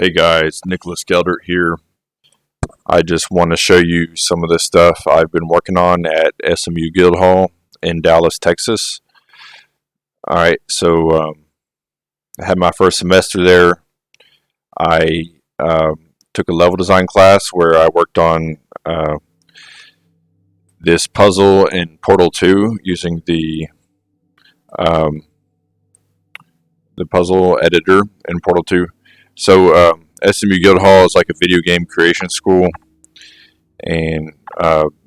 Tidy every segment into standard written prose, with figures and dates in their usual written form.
Hey guys, Nicholas Geldert here. I just want to show you some of the stuff I've been working on at SMU Guildhall in Dallas, Texas. Alright, so I had my first semester there. I took a level design class where I worked on this puzzle in Portal 2 using the puzzle editor in Portal 2. So SMU Guildhall is like a video game creation school, and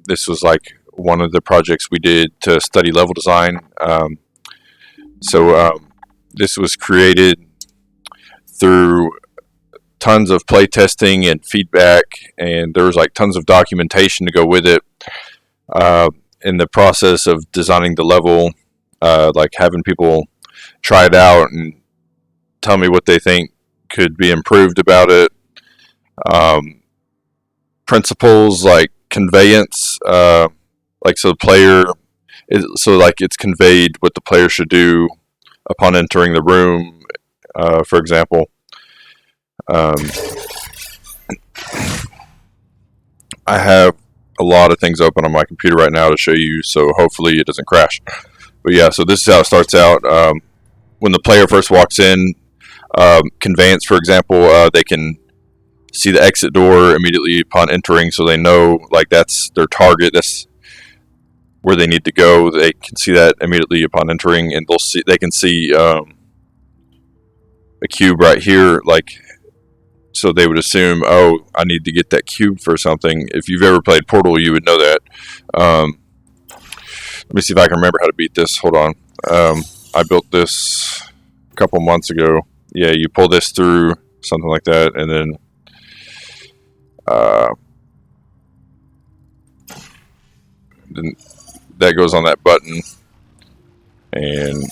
this was like one of the projects we did to study level design. This was created through tons of play testing and feedback, and there was like tons of documentation to go with it. In the process of designing the level, like having people try it out and tell me what they think could be improved about it. Principles like conveyance, like so the player it's conveyed what the player should do upon entering the room, for example. I have a lot of things open on my computer right now to show you, so hopefully it doesn't crash. But yeah, so this is how it starts out. When the player first walks in, conveyance, for example, they can see the exit door immediately upon entering, so they know like that's their target, that's where they need to go. They can see that immediately upon entering, and they can see a cube right here, like, so they would assume, oh, I need to get that cube for something. If you've ever played Portal, you would know that. Let me see if I can remember how to beat this. Hold on. I built this a couple months ago. Yeah, you pull this through, something like that, and then that goes on that button, and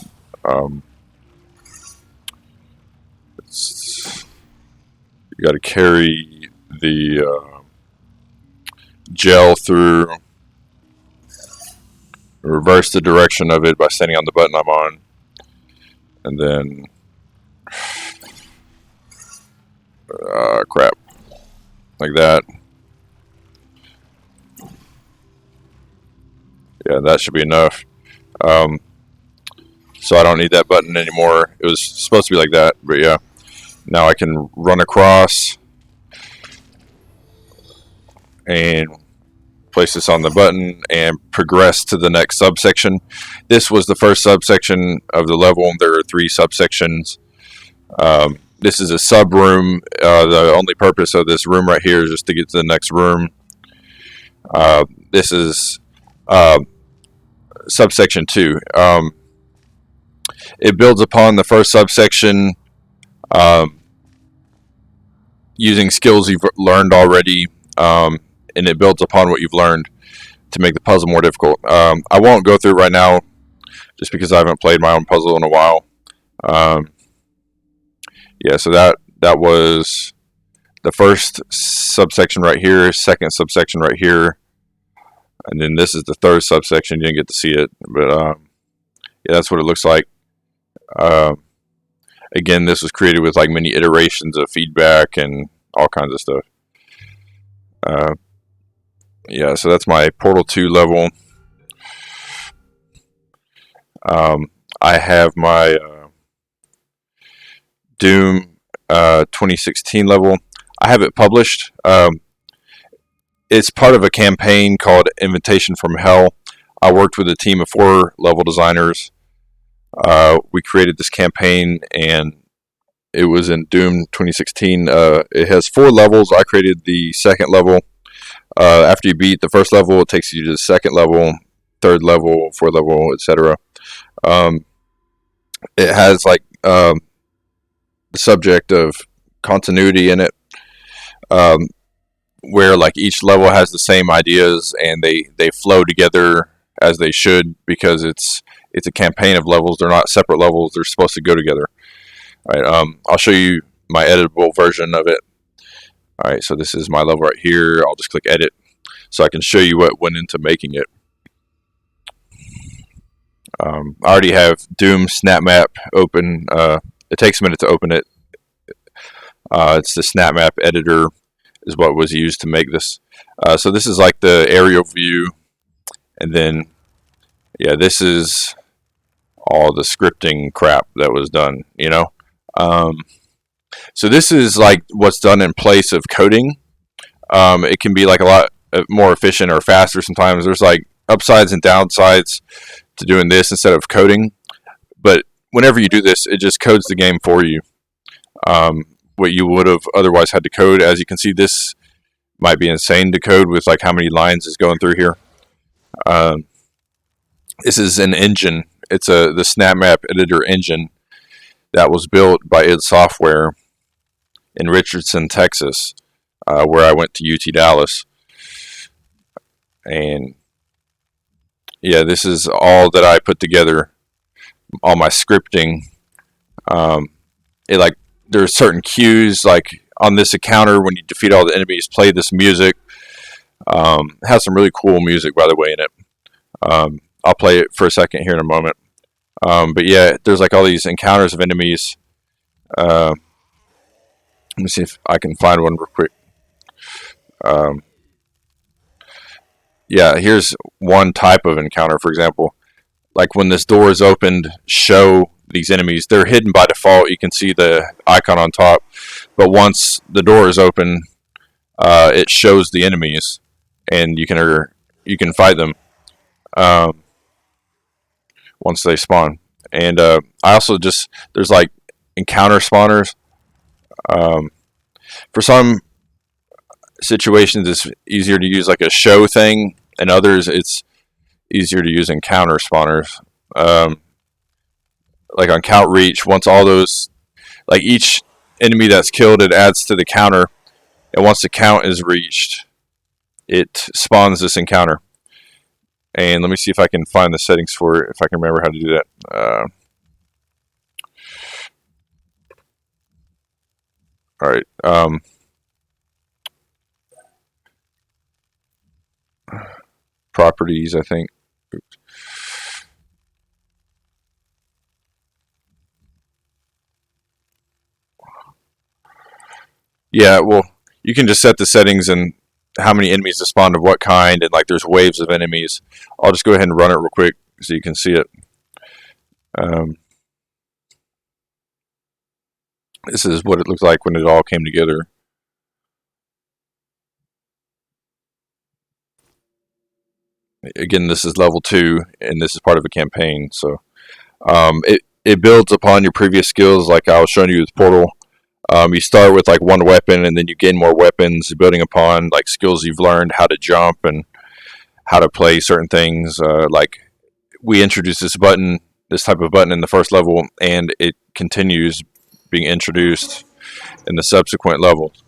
you got to carry the gel through, reverse the direction of it by standing on the button I'm on, and then crap, like that. Yeah, that should be enough. So I don't need that button anymore. It was supposed to be like that, but yeah. Now I can run across and place this on the button and progress to the next subsection. This was the first subsection of the level. There are 3 subsections. This is a sub room. The only purpose of this room right here is just to get to the next room. This is subsection 2. It builds upon the first subsection, using skills you've learned already, and it builds upon what you've learned to make the puzzle more difficult. I won't go through it right now, just because I haven't played my own puzzle in a while. Yeah, so that was the first subsection right here, second subsection right here, and then this is the third subsection. You didn't get to see it, but yeah, that's what it looks like. Again, this was created with like many iterations of feedback and all kinds of stuff. Yeah, so that's my Portal 2 level. I have my Doom 2016 level. I have it published. It's part of a campaign called Invitation from Hell. I worked with a team of 4 level designers. We created this campaign, and it was in Doom 2016. It has 4 levels. I created the second level. After you beat the first level, it takes you to the second level, third level, fourth level, etc. It has like the subject of continuity in it, where like each level has the same ideas and they flow together as they should, because it's a campaign of levels. They're not separate levels. They're supposed to go together. All right, I'll show you my editable version of it. All right, so this is my level right here. I'll just click edit so I can show you what went into making it. I already have Doom Snap Map open. It takes a minute to open it. It's the snap map editor is what was used to make this. So this is like the aerial view, and then yeah, this is all the scripting crap that was done, you know. So this is like what's done in place of coding. It can be like a lot more efficient or faster sometimes. There's like upsides and downsides to doing this instead of coding. But whenever you do this, it just codes the game for you. What you would have otherwise had to code. As you can see, this might be insane to code with like how many lines is going through here. This is an engine. It's the Snap Map Editor engine that was built by id Software in Richardson, Texas, where I went to UT Dallas. And yeah, this is all that I put together, all my scripting. There's certain cues, like on this encounter, when you defeat all the enemies, play this music. It has some really cool music, by the way, in it. I'll play it for a second here in a moment. But yeah, there's like all these encounters of enemies. Let me see if I can find one real quick. Yeah, here's one type of encounter, for example. Like when this door is opened, show these enemies. They're hidden by default. You can see the icon on top. But once the door is open, it shows the enemies, and you can fight them once they spawn. And I also there's like encounter spawners. For some situations, it's easier to use like a show thing, and others it's easier to use encounter spawners. Like on count reach, once all those, like each enemy that's killed, it adds to the counter, and once the count is reached, it spawns this encounter. And let me see if I can find the settings for it, if I can remember how to do that. All right. Properties, I think. Oops. Yeah, well, you can just set the settings and how many enemies to spawn of what kind, and like there's waves of enemies. I'll just go ahead and run it real quick so you can see it. This is what it looks like when it all came together. Again, this is level 2, and this is part of a campaign. So it builds upon your previous skills, like I was showing you with Portal. You start with like one weapon, and then you gain more weapons, building upon like skills you've learned, how to jump and how to play certain things. Like we introduced this type of button in the first level, and it continues being introduced in the subsequent levels.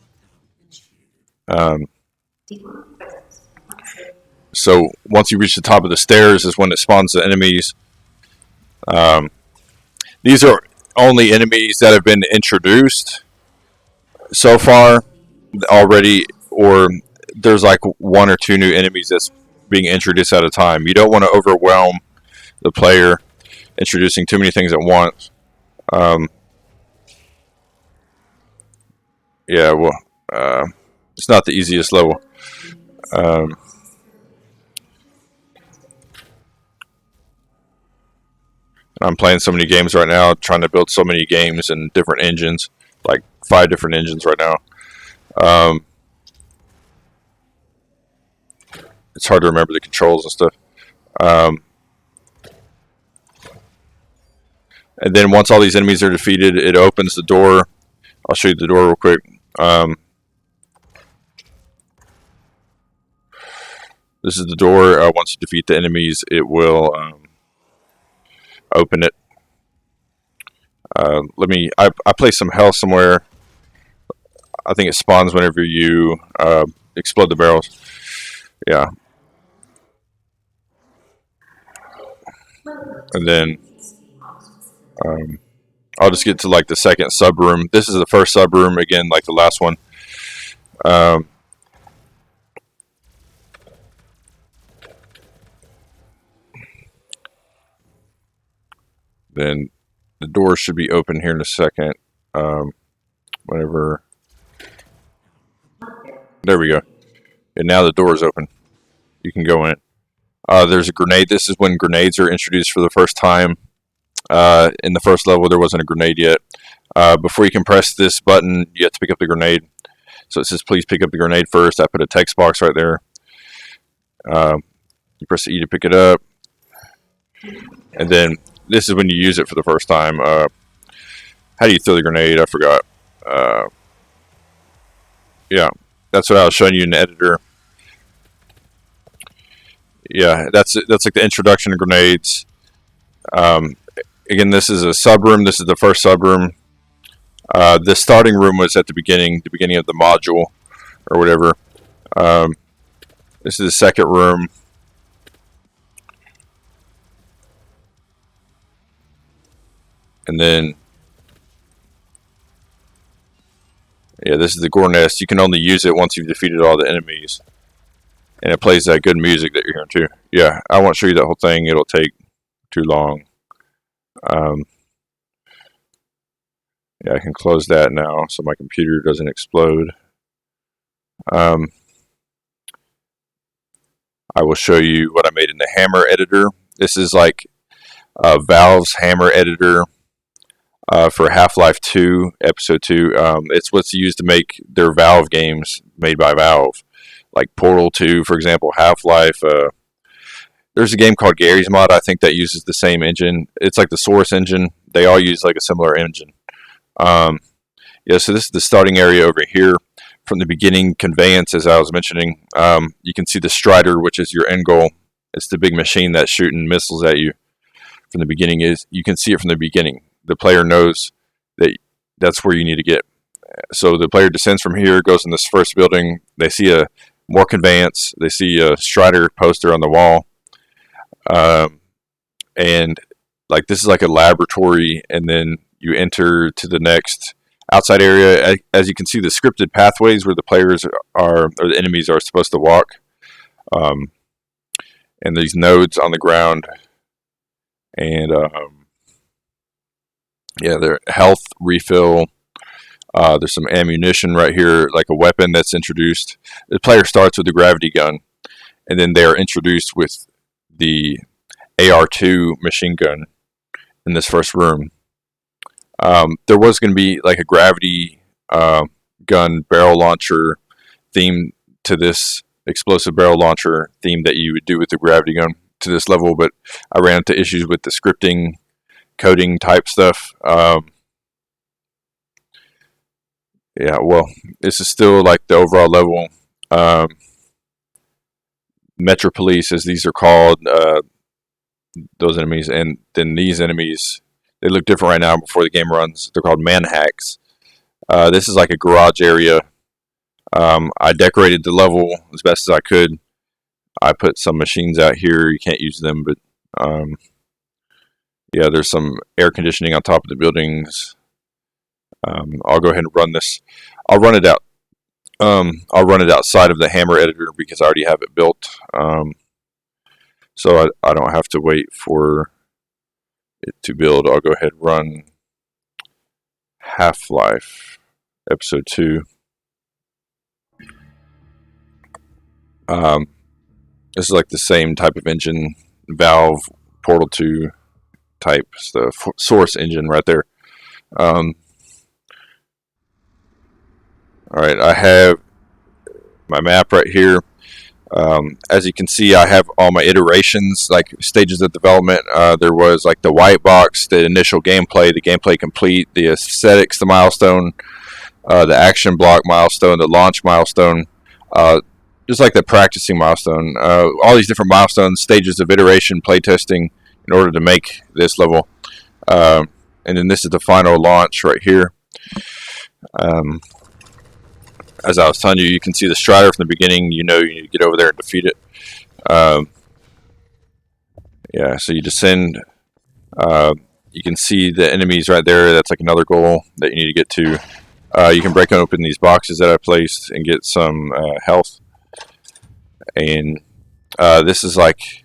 So once you reach the top of the stairs is when it spawns the enemies. These are only enemies that have been introduced so far already, or there's like 1 or 2 new enemies that's being introduced at a time. You don't want to overwhelm the player introducing too many things at once. Yeah, well, it's not the easiest level. I'm playing so many games right now, trying to build so many games and different engines, like 5 different engines right now. It's hard to remember the controls and stuff. And then once all these enemies are defeated, it opens the door. I'll show you the door real quick. This is the door. Once you defeat the enemies, it will open it. I place some health somewhere. I think it spawns whenever you explode the barrels. Yeah. And then I'll just get to like the second sub room. This is the first sub room again, like the last one. Then the door should be open here in a second. Whenever There we go. And now the door is open. You can go in it. There's a grenade. This is when grenades are introduced for the first time. In the first level, there wasn't a grenade yet. Before you can press this button, you have to pick up the grenade. So it says, please pick up the grenade first. I put a text box right there. You press E to pick it up. And then this is when you use it for the first time. How do you throw the grenade? I forgot. Yeah, that's what I was showing you in the editor. Yeah, that's like the introduction to grenades. Again, this is a sub room. This is the first sub room. The starting room was at the beginning of the module, or whatever. This is the second room. And then, yeah, this is the gore nest. You can only use it once you've defeated all the enemies. And it plays that good music that you're hearing too. Yeah, I won't show you that whole thing. It'll take too long. Yeah, I can close that now so my computer doesn't explode. I will show you what I made in the Hammer editor. This is like Valve's Hammer editor for Half-Life 2, Episode 2. It's what's used to make their Valve games made by Valve. Like Portal 2, for example, Half-Life. There's a game called Gary's Mod, I think, that uses the same engine. It's like the Source engine. They all use like a similar engine. Yeah, so this is the starting area over here. From the beginning, conveyance, as I was mentioning. You can see the Strider, which is your end goal. It's the big machine that's shooting missiles at you. From the beginning, you can see it from the beginning. The player knows that that's where you need to get. So the player descends from here, goes in this first building. They see more conveyance. They see a Strider poster on the wall. And like this is like a laboratory, and then you enter to the next outside area. As you can see, the scripted pathways where the players are, or the enemies are supposed to walk. And these nodes on the ground. And yeah, their health refill. There's some ammunition right here, like a weapon that's introduced. The player starts with the gravity gun, and then they're introduced with the AR-2 machine gun in this first room. There was going to be like a gravity gun barrel launcher theme to this explosive barrel launcher theme that you would do with the gravity gun to this level, but I ran into issues with the scripting, coding type stuff. Yeah, well, this is still like the overall level. Metro Police, as these are called, those enemies, and then these enemies, they look different right now before the game runs. They're called manhacks. This is like a garage area. I decorated the level as best as I could. I put some machines out here. You can't use them, but yeah, there's some air conditioning on top of the buildings. I'll go ahead and run this. I'll run it out. I'll run it outside of the Hammer editor because I already have it built. So I don't have to wait for it to build. I'll go ahead and run Half-Life Episode 2. This is like the same type of engine, Valve Portal 2 type. It's the Source engine right there. Alright, I have my map right here. As you can see, I have all my iterations, like stages of development. There was like the white box, the initial gameplay, the gameplay complete, the aesthetics, the milestone, the action block milestone, the launch milestone, just like the practicing milestone. All these different milestones, stages of iteration, playtesting in order to make this level. And then this is the final launch right here. As I was telling you, you can see the Strider from the beginning. You know you need to get over there and defeat it. Yeah, so you descend. You can see the enemies right there. That's like another goal that you need to get to. You can break open these boxes that I placed and get some health. And this is like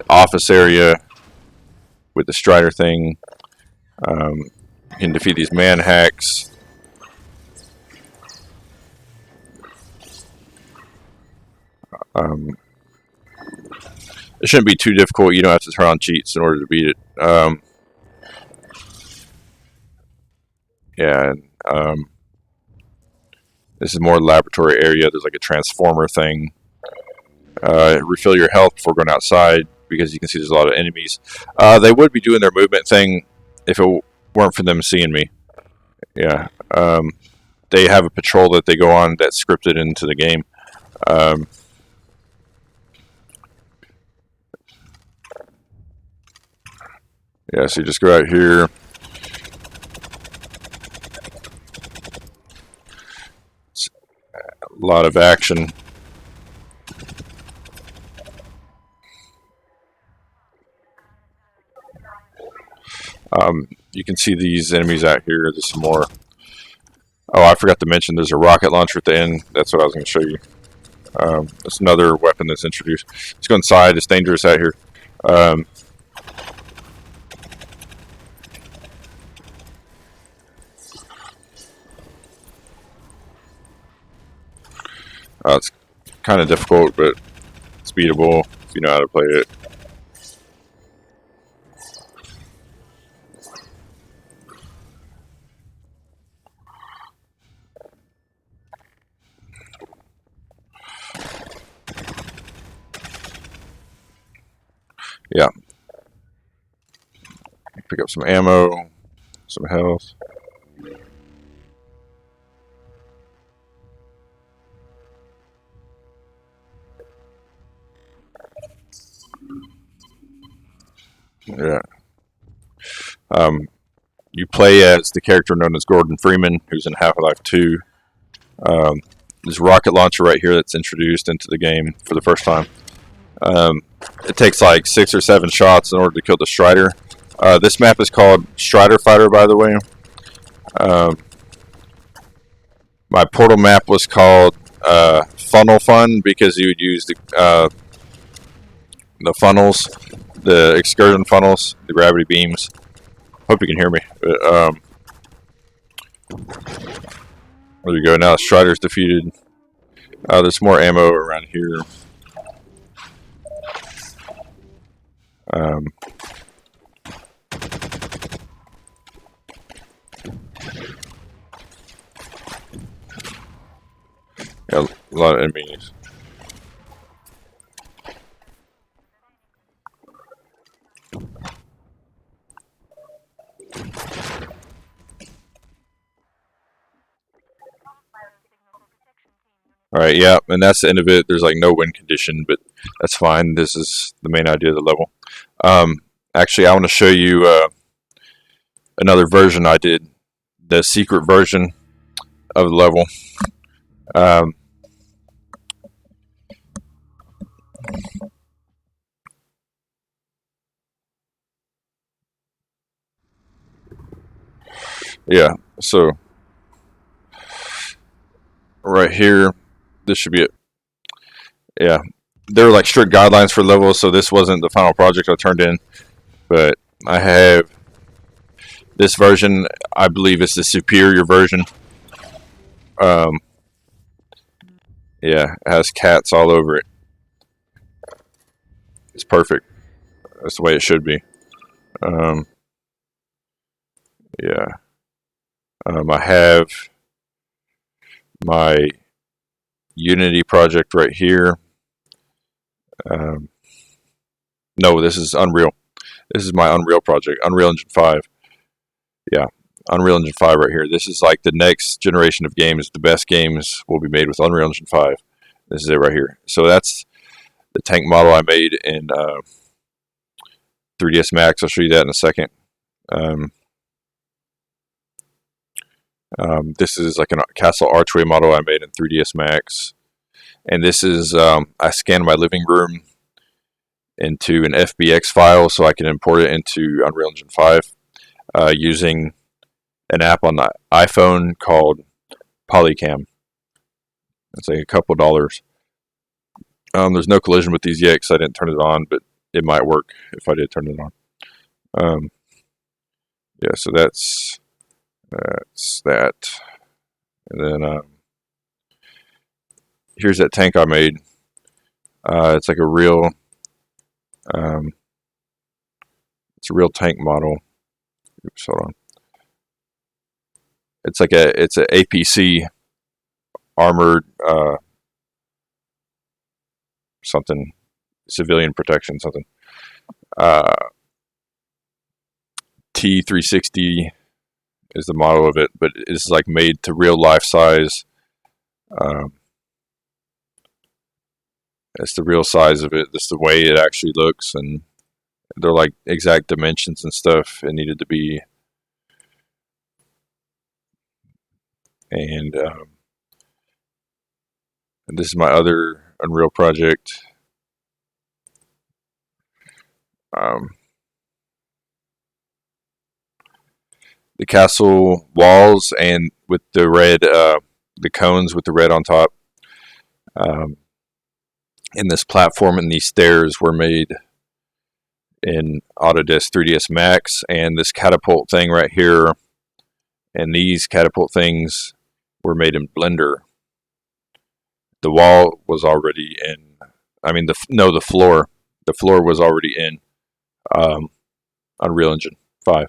office area with the Strider thing. You can defeat these manhacks. Um, it shouldn't be too difficult. You don't have to turn on cheats in order to beat it. Yeah. This is more laboratory area. There's like a transformer thing. Refill your health before going outside because you can see there's a lot of enemies. They would be doing their movement thing if it weren't for them seeing me. Yeah. They have a patrol that they go on that's scripted into the game. Yeah, so you just go out here. It's a lot of action. You can see these enemies out here. There's some more. Oh, I forgot to mention there's a rocket launcher at the end. That's what I was going to show you. That's another weapon that's introduced. Let's go inside. It's dangerous out here. It's kind of difficult, but it's beatable if you know how to play it. Yeah. Pick up some ammo, some health. Yeah. You play as the character known as Gordon Freeman, who's in Half-Life 2. There's a rocket launcher right here that's introduced into the game for the first time. It takes like 6 or 7 shots in order to kill the Strider. This map is called Strider Fighter, by the way. My portal map was called Funnel Fun because you would use the funnels, the excursion funnels, the gravity beams. Hope you can hear me. But, there we go. Now the Strider's defeated. There's more ammo around here. Yeah, a lot of enemies. Alright, yeah, and that's the end of it. There's like no win condition, but that's fine. This is the main idea of the level. Actually, I want to show you another version I did. The secret version of the level. Yeah, so right here, this should be it. Yeah, there were like strict guidelines for levels, so this wasn't the final project I turned in, but I have this version. I believe it's the superior version. Yeah, it has cats all over it. It's perfect. That's the way it should be. Yeah. I have my Unity project right here. No, this is Unreal. This is my Unreal project, Unreal Engine 5. Yeah, Unreal Engine 5 right here. This is like the next generation of games. The best games will be made with Unreal Engine 5. This is it right here. So that's the tank model I made in 3ds Max. I'll show you that in a second. This is like a castle archway model I made in 3ds Max. And this is, I scanned my living room into an FBX file so I can import it into Unreal Engine 5 using an app on the iPhone called Polycam. It's like a couple dollars. There's no collision with these yet because I didn't turn it on, but it might work if I did turn it on. Yeah, so that's that. And then here's that tank I made. It's like a real, um, it's a real tank model. Oops, hold on. It's a APC armored something, civilian protection something. Uh, T360 is the model of it, but it's like made to real life size. Um, it's the real size of it. That's the way it actually looks, and they're like exact dimensions and stuff. It needed to be, and this is my other Unreal project. Um, the castle walls and with the red, the cones with the red on top. Um, and this platform and these stairs were made in Autodesk 3ds Max, and this catapult thing right here and these catapult things were made in Blender. The wall was already in, I mean, the floor was already in um, Unreal Engine 5.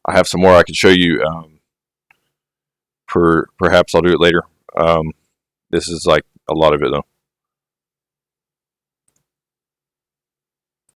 I have some more I can show you. Perhaps I'll do it later. This is like a lot of it though.